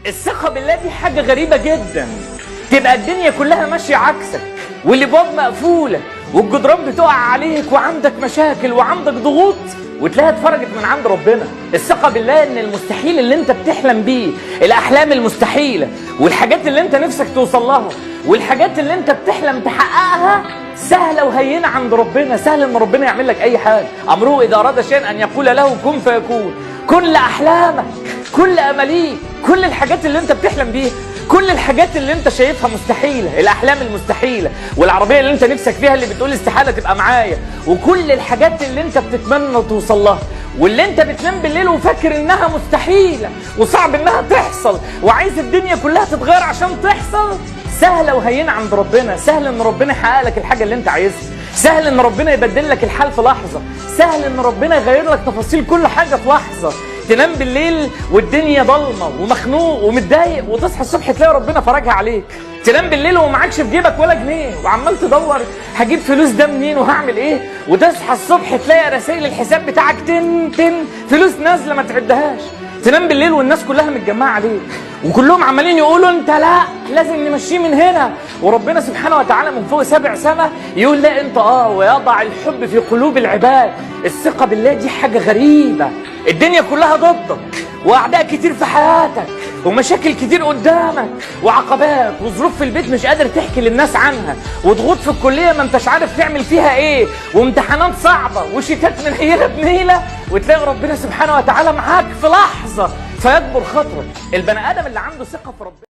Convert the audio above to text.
الثقة بالله دي حاجة غريبة جدا. تبقى الدنيا كلها ماشية عكسك، والابواب مقفولة، والجدران بتقع عليك، وعندك مشاكل وعندك ضغوط، وتلاقيها اتفرجت من عند ربنا. الثقة بالله ان المستحيل اللي انت بتحلم بيه، الاحلام المستحيلة والحاجات اللي انت نفسك توصل لها والحاجات اللي انت بتحلم تحققها سهلة وهينة عند ربنا. سهل ان ربنا يعمل لك اي حاجة. امره اذا اراد شيئا ان يقول له كن فيكون. كل احلامك، كل اماليك، كل الحاجات اللي انت بتحلم بيها، كل الحاجات اللي انت شايفها مستحيلة، الاحلام المستحيلة، والعربية اللي انت نفسك فيها اللي بتقول استحالة تبقى معايا، وكل الحاجات اللي انت بتتمنى توصل لها، واللي انت بتنام بالليل وفاكر انها مستحيلة وصعب انها تحصل وعايز الدنيا كلها تتغير عشان تحصل، سهلة وهينة عند ربنا. سهل ان ربنا يحقق لك الحاجة اللي انت عايزها، سهل ان ربنا يبدل لك الحال في لحظة، سهل ان ربنا يغير لك تفاصيل كل حاجة في لحظة. تنام بالليل والدنيا ضلمه ومخنوق ومتضايق، وتصحى الصبح تلاقي ربنا فرجها عليك. تنام بالليل ومعكش في جيبك ولا جنيه وعمال تدور هجيب فلوس ده منين وهعمل ايه، وتصحى الصبح تلاقي رسائل الحساب بتاعك تن فلوس نازله ما تعدهاش. تنام بالليل والناس كلها متجمعه عليك وكلهم عمالين يقولوا انت لا لازم نمشيه من هنا، وربنا سبحانه وتعالى من فوق 7 سما يقول لا انت ويضع الحب في قلوب العباد. الثقة بالله دي حاجة غريبة. الدنيا كلها ضدك، واعداء كتير في حياتك، ومشاكل كتير قدامك، وعقبات وظروف في البيت مش قادر تحكي للناس عنها، وضغوط في الكلية ما انتش عارف تعمل فيها ايه، وامتحانات صعبة وشتات من هيلة بنيلة، وتلاقي ربنا سبحانه وتعالى معاك في لحظة فيكبر خاطرك. البني آدم اللي عنده ثقة في ربنا